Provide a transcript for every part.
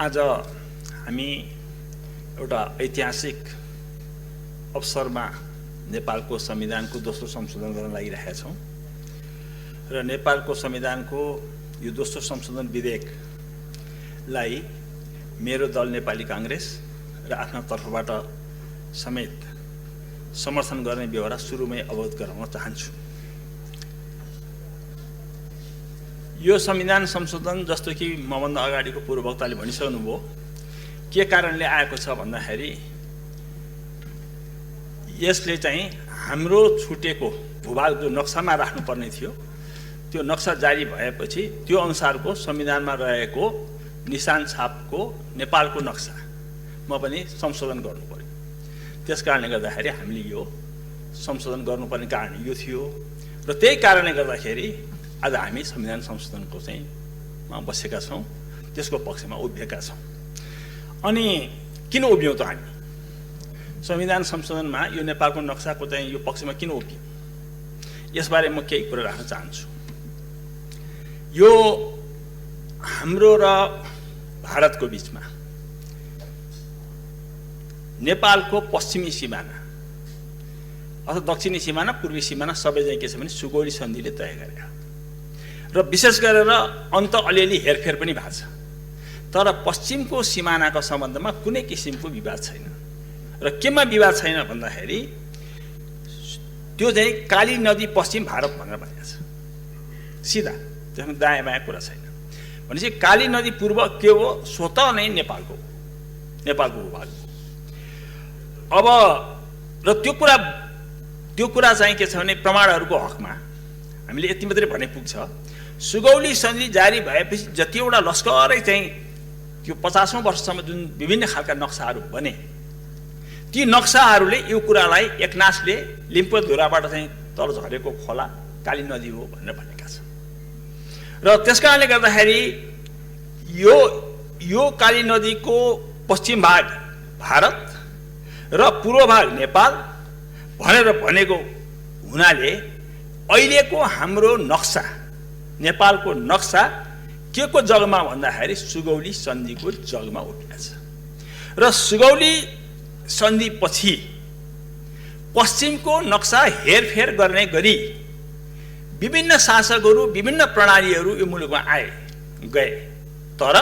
आज हामी एउटा ऐतिहासिक अवसरमा नेपालको संविधानको दोस्रो संशोधन गर्न लागिरहेका छौं र नेपालको संविधानको यो दोस्रो संशोधन विधेयकलाई मेरो दल नेपाली कांग्रेस र आफ्ना तर्फबाट समेत समर्थन गर्ने व्यवहार सुरुमै अवगत गराउन चाहन्छु। यो संविधान संशोधन जस्तो कि मभन्दा अगाडिको पूर्ववक्ताले भनिसक्नुभयो के कारणले आएको छ भन्दाखेरि यसले चाहिँ हाम्रो छुटेको भूभाग जो नक्सामा राख्नुपर्ने थियो त्यो नक्सा जारी भएपछि त्यो अनुसारको संविधानमा रहेको निशान छापको नेपालको नक्सामा पनि संशोधन गर्नु पर्यो। त्यसकारणले गर्दाखेरि हामीले यो संशोधन गर्नुपर्ने कारण यो थियो र त्यही कारणले गर्दाखेरि आज हामी संविधान संशोधनको चाहिँ बसेका छौं, त्यसको पक्षमा उभिएका छौं। अनि किन उभियौं त हामी संविधान संशोधनमा यो नेपालको नक्साको चाहिँ यो पक्षमा किन उभियौं यसबारे म केही कुरा राख्न चाहन्छु। यो हाम्रो र भारतको बीचमा नेपालको पश्चिमी सिमाना अथवा दक्षिणी सिमाना पूर्वी सिमाना सबै चाहिँ के छ भने सुगौली सन्धिले तय गरे र विशेष गरेर अन्त अलिअलि हेरफेर पनि भएको छ, तर पश्चिमको सिमानाको सम्बन्धमा कुनै किसिमको विवाद छैन। र केमा विवाद छैन भन्दाखेरि त्यो चाहिँ काली नदी पश्चिम भारत भनेर भनिएको छ सिधा, त्यसमा दायाँ बायाँ कुरा छैन। भनेपछि काली नदी पूर्व के हो स्वतः नै नेपालको भूभाग। अब र त्यो कुरा चाहिँ के छ भने प्रमाणहरूको हकमा हामीले यति मात्रै भने पुग्छ। सुगौली सन्धि जारी भएपछि जतिवटा लस्करै चाहिँ त्यो 50औं वर्षसम्म जुन विभिन्न खालका नक्साहरू बने ती नक्साहरूले यो कुरालाई एकनाथले लिम्पोधुराबाट चाहिँ तल झरेको खोला काली नदी हो भनेर भनेका छन्। र त्यसकारणले गर्दाखेरि यो काली नदीको पश्चिम भाग भारत र पूर्व भाग नेपाल भनेर भनेको हुनाले अहिलेको हाम्रो नक्सा नेपालको नक्सा के को जगमा भन्दाखेरि सुगौली सन्धिको जगमा उभिएको छ। र सुगौली सन्धि पछि पश्चिमको नक्सा हेरफेर गर्ने गरी विभिन्न शासकहरू विभिन्न प्रणालीहरू यो मुलुकमा गए, तर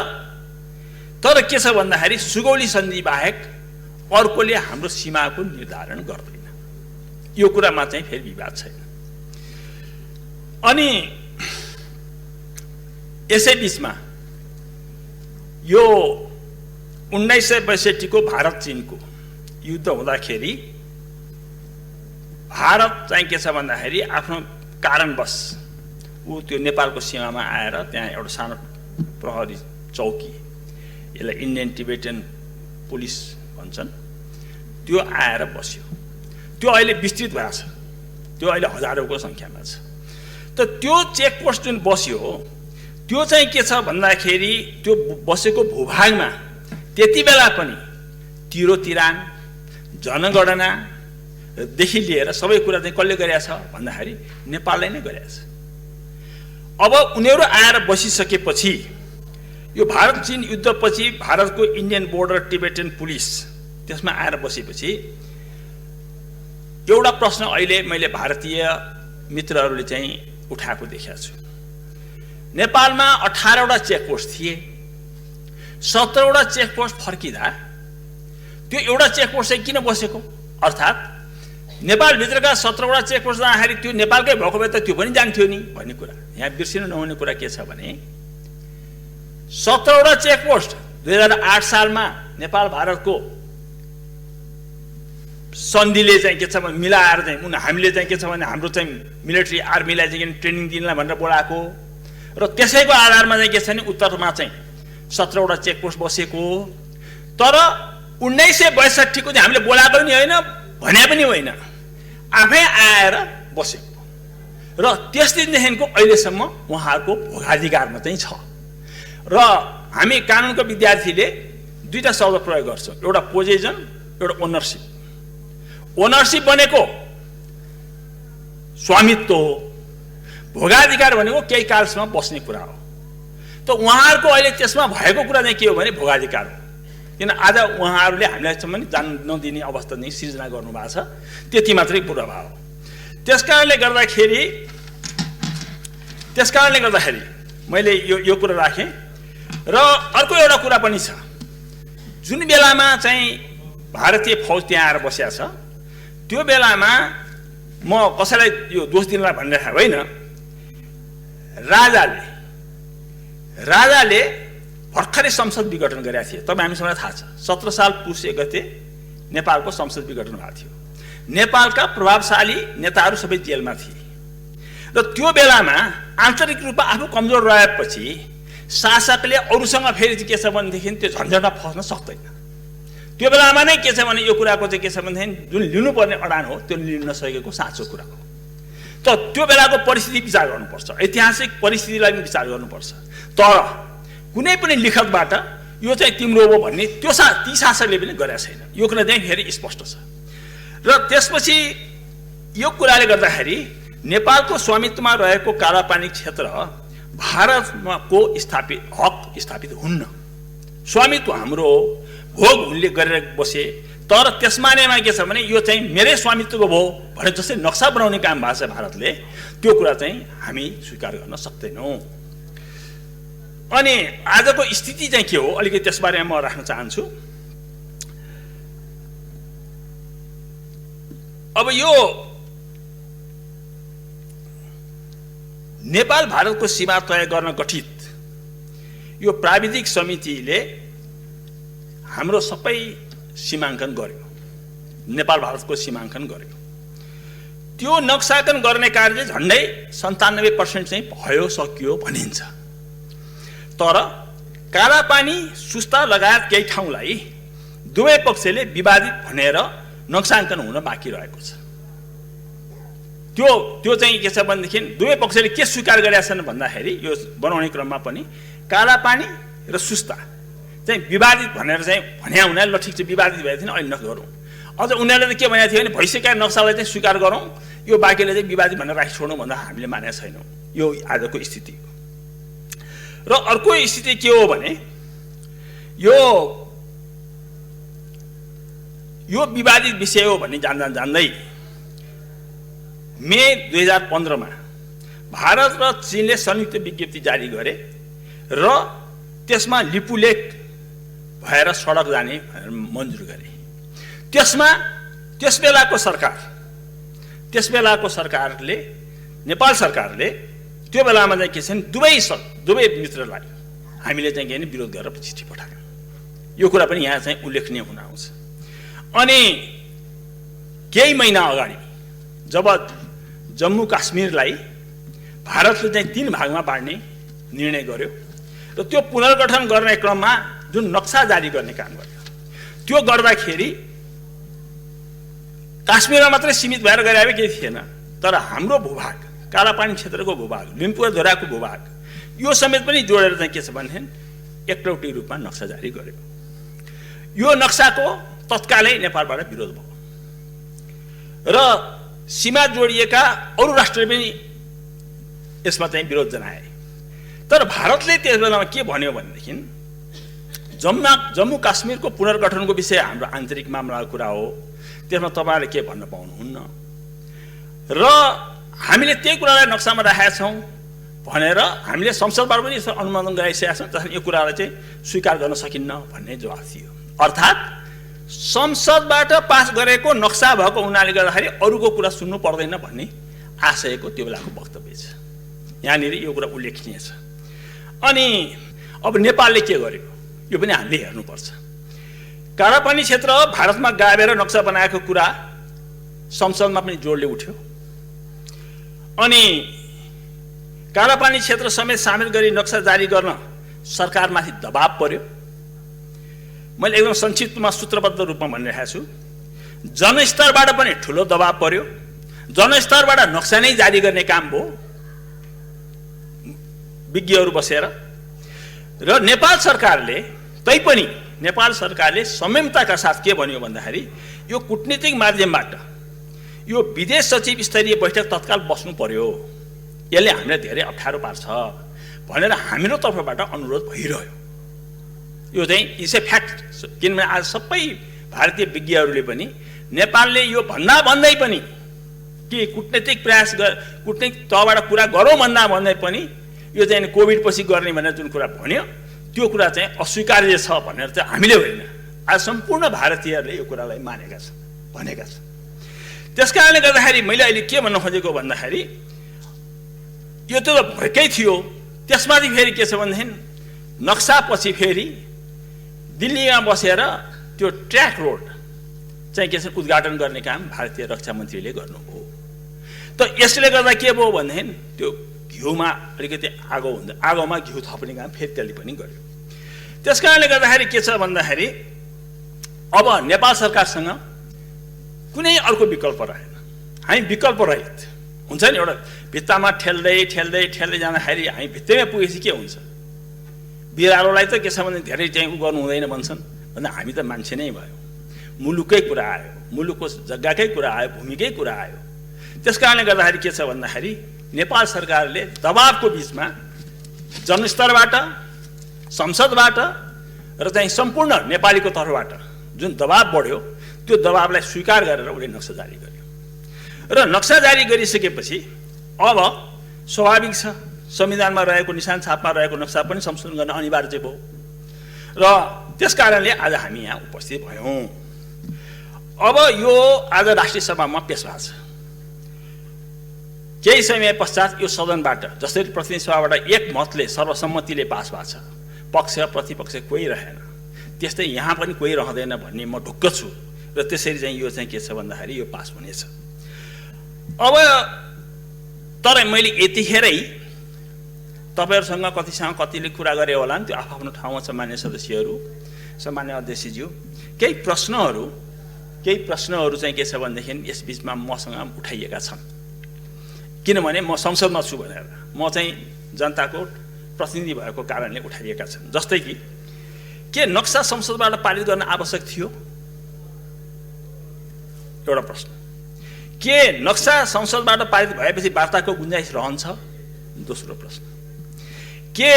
के छ भन्दाखेरि सुगौली सन्धि बाहेक अर्कोले हाम्रो सीमाको निर्धारण गर्दैन। यो कुरामा चाहिँ फेरि विवाद छैन। अनि यसै बीचमा यो 1962 को भारत चीनको युद्ध हुँदाखेरि भारत चाहिँ के छ भन्दाखेरि आफ्नो कारणवश त्यो नेपालको सीमामा आएर त्यहाँ एउटा सानो प्रहरी चौकी, यसलाई इन्डियन टिबेटन पुलिस भन्छन्, त्यो आएर बस्यो। त्यो अहिले विस्तृत भएको छ, त्यो अहिले हजारौंको संख्यामा छ। त त्यो चेकपोस्ट जुन बस्यो त्यो चाहिँ के छ भन्दाखेरि त्यो बसेको भूभागमा त्यति बेला पनि तिरोतिरान जनगणना देखि लिएर सबै कुरा चाहिँ कसले गरेको छ भन्दाखेरि नेपालले नै गरेको छ। अब उनीहरू आएर बसिसकेपछि यो भारत चीन युद्धपछि भारतको इन्डियन बोर्डर टिबेटन पुलिस त्यसमा आएर बसेपछि एउटा प्रश्न अहिले मैले भारतीय मित्रहरूले चाहिँ उठाएको देखेको छु। नेपालमा 18वटा चेकपोस्ट थिए, 17वटा चेकपोस्ट फर्किँदा त्यो एउटा चेकपोस्ट चाहिँ किन बसेको, अर्थात् नेपालभित्रका 17वटा चेकपोस्ट जाँदाखेरि त्यो नेपालकै भएको भए त त्यो पनि जान्थ्यो नि भन्ने कुरा। यहाँ बिर्सिनु नहुने कुरा के छ भने 17वटा चेकपोस्ट 2008 सालमा नेपाल भारतको सन्धिले चाहिँ के छ भने मिलाएर चाहिँ हामीले चाहिँ के छ भने हाम्रो चाहिँ मिलिट्री आर्मीलाई चाहिँ ट्रेनिङ दिनलाई भनेर बोलाएको र त्यसैको आधारमा चाहिँ के छ भने उत्तरमा चाहिँ 17वटा चेकपोस्ट बसेको। तर 1962 को चाहिँ हामीले बोलाएको पनि होइन भने पनि होइन, आफै आएर बसेको र त्यस दिनदेखिको अहिलेसम्म उहाँहरूको भोगाधिकारमा चाहिँ छ। र हामी कानुनको विद्यार्थीले दुईटा शब्द प्रयोग गर्छौँ, एउटा पोजेसन एउटा ओनरसिप। ओनरसिप भनेको स्वामित्व हो, भोगाधिकार भनेको केही कालसम्म बस्ने कुरा हो। त उहाँहरूको अहिले त्यसमा भएको कुरा चाहिँ के हो भने भोगाधिकार हो। किन आज उहाँहरूले हामीलाई पनि जान नदिने अवस्था नै सिर्जना गर्नुभएको छ, त्यति मात्रै पूर्वाभाव हो। त्यसकारणले गर्दाखेरि मैले यो कुरा राखेँ। र अर्को एउटा कुरा पनि छ, जुन बेलामा चाहिँ भारतीय फौज त्यहाँ आएर बसेको छ त्यो बेलामा म कसैलाई यो दोष दिनलाई भनिरहेको होइन, राजाले भर्खरै संसद विघटन गरेका थिए। तपाईँ हामीसँग थाहा छ 17 साल पुस 1 गते नेपालको संसद विघटन भएको थियो। नेपालका प्रभावशाली नेताहरू सबै जेलमा थिए र त्यो बेलामा आन्तरिक रूपमा आफू कमजोर रहेपछि शासकले अरूसँग फेरि के छ भनेदेखि त्यो झन्झटमा फस्न सक्दैन। त्यो बेलामा नै के छ भने यो कुराको चाहिँ के छ भनेदेखि जुन लिनुपर्ने अडान हो त्यो लिन नसकेको साँचो कुरा हो। त त्यो बेलाको परिस्थिति विचार गर्नुपर्छ, ऐतिहासिक परिस्थितिलाई पनि विचार गर्नुपर्छ। तर कुनै पनि लिखतबाट यो चाहिँ तिम्रो हो भन्ने ती शासकले पनि गरेका छैन। यो कुरा चाहिँ फेरि स्पष्ट छ। र त्यसपछि यो कुराले गर्दाखेरि नेपालको स्वामित्वमा रहेको कालापानी क्षेत्र भारतको हक स्थापित हुन्न। स्वामित्व हाम्रो हो, भोग उनले गरेर बसे। तर त्यसमा नैमा के छ भने यो चाहिँ मेरै स्वामित्वको भयो भने जस्तै नक्सा बनाउने काम भएको छ भारतले, त्यो कुरा चाहिँ हामी स्वीकार गर्न सक्दैनौँ। अनि आजको स्थिति चाहिँ के हो अलिकति त्यसबारेमा म राख्न चाहन्छु। अब यो नेपाल भारतको सीमा तय गर्न गठित यो प्राविधिक समितिले हाम्रो सबै सीमाङ्कन गर्यो, नेपाल भारतको सीमाङ्कन गर्यो। त्यो नक्साङ्कन गर्ने कार्य झन्डै 97% चाहिँ भयो सकियो भनिन्छ। तर कालापानी सुस्ता लगायत केही ठाउँलाई दुवै पक्षले विवादित भनेर नक्साङ्कन हुन बाँकी रहेको छ। त्यो चाहिँ के छ भनेदेखि दुवै पक्षले के स्वीकार गरेका छन् भन्दाखेरि यो बनाउने क्रममा पनि कालापानी र सुस्ता चाहिँ विवादित भनेर चाहिँ भने ल ठिक छ विवादित भएको थियो अहिले नगरौँ। अझ उनीहरूले के भनेको थियो भने भइसकेका नक्सालाई चाहिँ स्वीकार गरौँ, यो बाँकीले चाहिँ विवादित भनेर राखी छोड्नु भन्दा हामीले मानेका छैनौँ। यो आजको स्थिति हो। र अर्को स्थिति के हो भने यो विवादित विषय हो भन्ने जान्दै मे 2015 मा भारत र चीनले संयुक्त विज्ञप्ति जारी गरे र त्यसमा लिपुलेख भएर सडक जाने मन्जुर गरे। त्यस बेलाको सरकारले नेपाल सरकारले त्यो बेलामा चाहिँ के छ दुवै मित्रलाई हामीले चाहिँ के विरोध गरेर चिठी पठायौँ। यो कुरा पनि यहाँ चाहिँ उल्लेखनीय हुन आउँछ। अनि केही महिना अगाडि जब जम्मू काश्मीरलाई भारतले चाहिँ 3 भागमा बाँड्ने निर्णय गर्यो र त्यो पुनर्गठन गर्ने क्रममा जुन नक्सा जारी गर्ने काम गर्यो त्यो गर्दाखेरि काश्मीरमा मात्रै सीमित भएर गरे केही थिएन। तर हाम्रो भूभाग कालापानी क्षेत्रको भूभाग, लिम्पुवा भूभाग यो समेत पनि जोडेर चाहिँ के छ भनेदेखि एकलौटी रूपमा नक्सा जारी गर्यो। यो नक्साको तत्कालै नेपालबाट विरोध भयो र सीमा जोडिएका अरू राष्ट्रले पनि यसमा चाहिँ विरोध जनाए। तर भारतले त्यस बेलामा के भन्यो भनेदेखि जम्मू काश्मीरको पुनर्गठनको विषय हाम्रो आन्तरिक मामलाको कुरा हो, त्यसमा तपाईँहरूले के भन्न पाउनुहुन्न र हामीले त्यही कुरालाई नक्सामा राखेका छौँ भनेर हामीले संसदबाट पनि अनुमोदन गराइसकेका छौँ। त्यसैले यो कुरालाई चाहिँ स्वीकार गर्न सकिन्न भन्ने जवाफ थियो। अर्थात् संसदबाट पास गरेको नक्सा भएको हुनाले गर्दाखेरि अरूको कुरा सुन्नु पर्दैन भन्ने आशयको त्यो बेलाको वक्तव्य छ। यहाँनिर यो कुरा उल्लेखनीय छ। अनि अब नेपालले के गर्यो यो पनि हामीले हेर्नुपर्छ। कालापानी क्षेत्र भारतमा गाभेर नक्सा बनाएको कुरा संसदमा पनि जोडले उठ्यो। अनि कालापानी क्षेत्र समेत सामेल गरी नक्सा जारी गर्न सरकारमाथि दबाब पर्यो। मैले एकदम संक्षिप्तमा सूत्रबद्ध रूपमा भनिरहेको छु। जनस्तरबाट पनि ठुलो दबाब पर्यो। जनस्तरबाट नक्सा नै जारी गर्ने काम भयो विज्ञहरू बसेर। र नेपाल सरकारले संयमताका साथ के भन्यो भन्दाखेरि यो कूटनीतिक माध्यमबाट यो विदेश सचिव स्तरीय बैठक तत्काल बस्नु पर्यो, यसले हामीलाई धेरै अप्ठ्यारो पार्छ। भनेर हाम्रो तर्फबाट अनुरोध भइरह्यो। यो चाहिँ इट्स ए फ्याक्ट। किनभने आज सबै भारतीय विज्ञहरूले पनि नेपालले यो भन्दै पनि कि कूटनीतिक प्रयास कूटनीतिक तहबाट कुरा गरौँ भन्दै पनि यो चाहिँ कोभिड पछि गर्ने भनेर जुन कुरा भन्यो त्यो कुरा चाहिँ अस्वीकार्य छ भनेर चाहिँ हामीले होइन, आज सम्पूर्ण भारतीयहरूले यो कुरालाई मानेका छन्, भनेका छन्। त्यसकारणले गर्दाखेरि मैले अहिले के भन्न खोजेको भन्दाखेरि यो त भएकै थियो। त्यसमाथि फेरि के छ भनेदेखि नक्सापछि फेरि दिल्लीमा बसेर त्यो ट्र्याक रोड चाहिँ के छ उद्घाटन गर्ने काम भारतीय रक्षा मन्त्रीले गर्नुभयो। त यसले गर्दा के भयो भनेदेखि त्यो घिउमा अलिकति आगोमा घिउ थप्ने काम फेरि त्यसले पनि गर्यो। त्यसकारणले गर्दाखेरि के छ भन्दाखेरि अब नेपाल सरकारसँग कुनै अर्को विकल्प रहेन। हामी विकल्प रहित हुन्छ नि, एउटा भित्तामा ठेल्दै जाँदाखेरि हामी भित्तैमा पुगेपछि के हुन्छ? बिरालोलाई त के छ भने धेरै चाहिँ उ गर्नु हुँदैन भन्छन्, भन्दा हामी त मान्छे नै भयो। मुलुककै कुरा आयो, मुलुकको जग्गाकै कुरा आयो, भूमिकै कुरा आयो। त्यसकारणले गर्दाखेरि के छ भन्दाखेरि नेपाल सरकारले दबावको बिचमा जनस्तरबाट, संसदबाट र चाहिँ सम्पूर्ण नेपालीको तर्फबाट जुन दबाव बढ्यो त्यो दबावलाई स्वीकार गरेर उसले नक्सा जारी गर्यो। र नक्सा जारी गरिसकेपछि अब स्वाभाविक छ संविधानमा रहेको निशान छापमा रहेको नक्सा पनि संशोधन गर्न अनिवार्य भयो र त्यसकारणले आज हामी यहाँ उपस्थित भयौँ। अब यो आज राष्ट्रिय सभामा पेश भएको छ। केही समय पश्चात यो सदनबाट जसरी प्रतिनिधि सभाबाट एकमतले सर्वसम्मतिले पास भएको छ, पक्ष प्रतिपक्ष कोही रहेन, त्यस्तै यहाँ पनि कोही रहँदैन भन्ने म ढुक्क छु र त्यसरी चाहिँ यो चाहिँ के छ भन्दाखेरि यो पास हुनेछ। अब तर मैले यतिखेरै तपाईँहरूसँग कतिले कुरा गरे होला नि, त्यो आफ्नो ठाउँमा सामान्य सदस्यहरू, सामान्य अध्यक्षज्यू, केही प्रश्नहरू चाहिँ के छ भनेदेखि यस बिचमा मसँग उठाइएका छन्। किनभने म संसदमा छु भनेर, म चाहिँ जनताको प्रतिनिधि भएको कारणले उठाइएका छन्। जस्तै कि के नक्सा संसदबाट पारित गर्न आवश्यक थियो? एउटा प्रश्न। के नक्सा संसदबाट पारित भएपछि वार्ताको गुन्जाइस रहन्छ? दोस्रो प्रश्न। के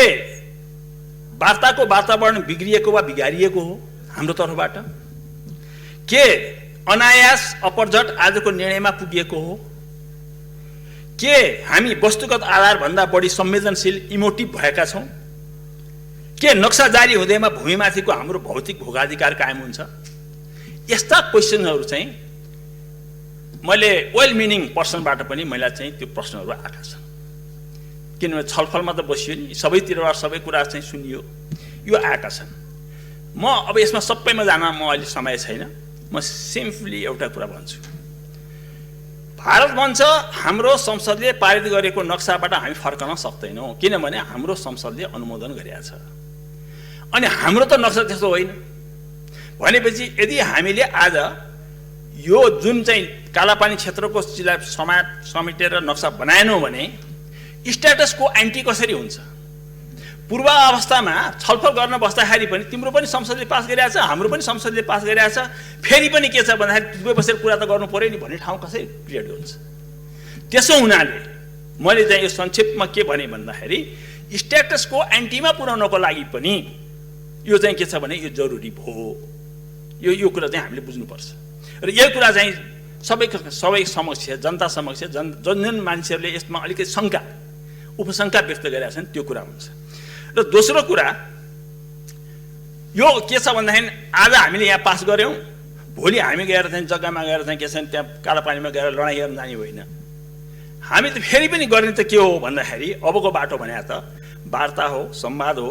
वार्ताको वातावरण बिग्रिएको वा बिगारिएको हो हाम्रो तर्फबाट? के अनायास अपरझट आजको निर्णयमा पुगिएको हो? के हामी वस्तुगत आधारभन्दा बढी संवेदनशील इमोटिभ भएका छौँ? के नक्सा जारी हुँदैमा भूमिमाथिको हाम्रो भौतिक भोगाधिकार कायम हुन्छ? यस्ता क्वेसनहरू चाहिँ मैले वेल मिनिङ पर्सनबाट पनि मलाई चाहिँ त्यो प्रश्नहरू आएका छन्। किनभने छलफलमा त बसियो नि, सबैतिरबाट सबै कुरा चाहिँ सुनियो, यो आएका छन्। म अब यसमा सबैमा जान म अहिले समय छैन, म सिम्पली एउटा कुरा भन्छु। भारत भन्छ हाम्रो संसदले पारित गरेको नक्साबाट हामी फर्कन सक्दैनौँ, किनभने हाम्रो संसदले अनुमोदन गरेका छ। अनि हाम्रो त नक्सा त्यस्तो होइन भनेपछि यदि हामीले आज यो जुन चाहिँ कालापानी क्षेत्रको चिजलाई समेटेर नक्सा बनाएनौँ भने स्ट्याटसको एन्टी कसरी हुन्छ? पूर्वावस्थामा छलफल गर्न बस्दाखेरि पनि तिम्रो पनि संसदले पास गरिरहेछ, हाम्रो पनि संसदले पास गरिरहेछ, फेरि पनि के छ भन्दाखेरि दुवै बसेर कुरा त गर्नु पर्यो नि भन्ने ठाउँ कसरी क्रिएट हुन्छ? त्यसो हुनाले मैले चाहिँ यो संक्षेपमा के भने भन्दाखेरि स्ट्याटसको एन्टीमा पुर्याउनको लागि पनि यो चाहिँ के छ भने यो जरुरी भयो। यो कुरा चाहिँ हामीले बुझ्नुपर्छ र यो कुरा चाहिँ सबै समक्ष, जनता समक्ष, जुन मान्छेहरूले यसमा अलिकति उपशङ्का व्यक्त गरेका छन् त्यो कुरा हुन्छ। र दोस्रो कुरा यो के छ भन्दाखेरि आज हामीले यहाँ पास गऱ्यौँ, भोलि हामी गएर चाहिँ जग्गामा गएर चाहिँ के छ त्यहाँ कालापानीमा गएर लडाइँ गर्न जाने होइन। हामी त फेरि पनि गर्ने त के हो भन्दाखेरि अबको बाटो भने त वार्ता हो, संवाद हो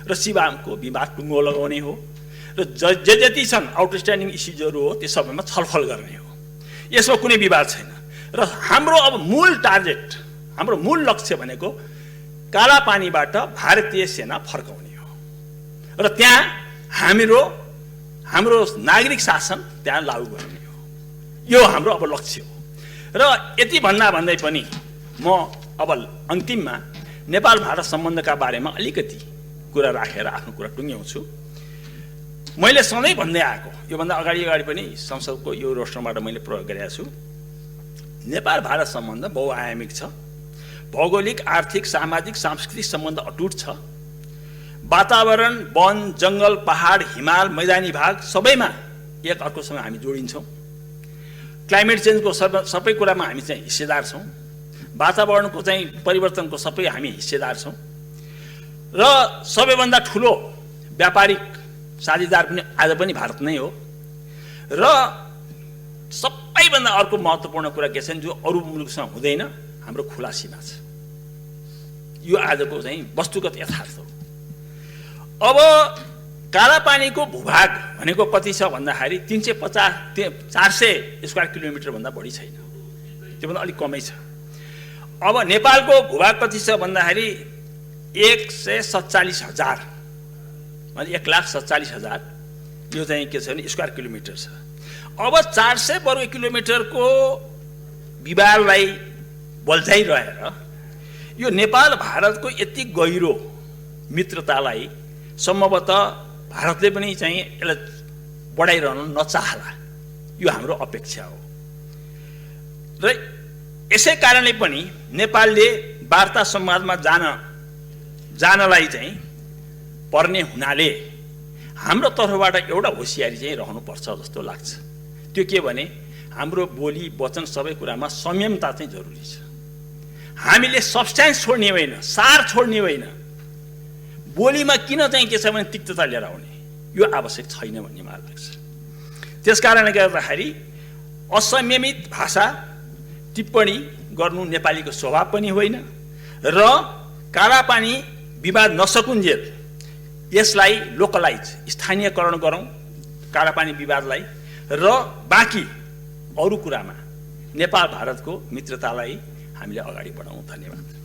र सिवाको विवाद टुङ्गो लगाउने हो र जति छन् आउटस्ट्यान्डिङ इस्युजहरू हो त्यो सबैमा छलफल गर्ने हो। यसमा कुनै विवाद छैन। र हाम्रो अब मूल टार्गेट, हाम्रो मूल लक्ष्य भनेको कालापानीबाट भारतीय सेना फर्काउने हो र त्यहाँ हाम्रो नागरिक शासन त्यहाँ लागू गर्ने हो। यो हाम्रो अब लक्ष्य हो। र यति भन्दै पनि म अब अन्तिममा नेपाल भारत सम्बन्धका बारेमा अलिकति कुरा राखेर आफ्नो कुरा टुङ्ग्याउँछु। मैले सधैँ भन्दै आएको, योभन्दा अगाडि पनि संसदको यो रोस्टरबाट मैले प्रयोग गरेको छु, नेपाल भारत सम्बन्ध बहुआयामिक छ। भौगोलिक, आर्थिक, सामाजिक, सांस्कृतिक सम्बन्ध अटुट छ। वातावरण, वन, जङ्गल, पहाड, हिमाल, मैदानी भाग सबैमा एक अर्कोसँग हामी जोडिन्छौँ। क्लाइमेट चेन्जको सबै कुरामा हामी चाहिँ हिस्सेदार छौँ। वातावरणको चाहिँ परिवर्तनको सबै हामी हिस्सेदार छौँ र सबैभन्दा ठुलो व्यापारिक साझेदार पनि आज पनि भारत नै हो। र सबैभन्दा अर्को महत्त्वपूर्ण कुरा के छ जो अरू मुलुकसँग हुँदैन, हाम्रो खुला सीमा छ। यो आजको चाहिँ वस्तुगत यथार्थ हो। अब कालापानीको भूभाग भनेको कति छ भन्दाखेरि 400 स्क्वायर किलोमिटरभन्दा बढी छैन, त्योभन्दा अलिक कमै छ। अब नेपालको भूभाग कति छ भन्दाखेरि 147,000 मतलब 1,47,000 यो चाहिँ के छ भने स्क्वायर किलोमिटर छ। अब 400 वर्ग किलोमिटरको विवादलाई बल्झाइरहेर यो नेपाल भारतको यति गहिरो मित्रतालाई सम्भवतः भारतले पनि चाहिँ यसलाई बढाइरहन नचाहला, यो हाम्रो अपेक्षा हो। र यसै कारणले पनि नेपालले वार्ता संवादमा जानलाई चाहिँ पर्ने हुनाले हाम्रो तर्फबाट एउटा होसियारी चाहिँ रहनुपर्छ जस्तो लाग्छ। त्यो के भने हाम्रो बोली वचन सबै कुरामा संयमता चाहिँ जरुरी छ। हामीले सब्स्टेन्स छोड्ने होइन, सार छोड्ने होइन। बोलीमा किन चाहिँ के छ भने तिक्तता लिएर आउने, यो आवश्यक छैन भन्ने मलाई लाग्छ। त्यसकारणले गर्दाखेरि असंयमित भाषा टिप्पणी गर्नु नेपालीको स्वभाव पनि होइन र कालापानी विवाद नसकुन्जेल यसलाई लोकलाइज स्थानीयकरण गरौँ कालापानी विवादलाई र बाँकी अरू कुरामा नेपाल भारतको मित्रतालाई हामीले अगाडि बढाउँ। धन्यवाद।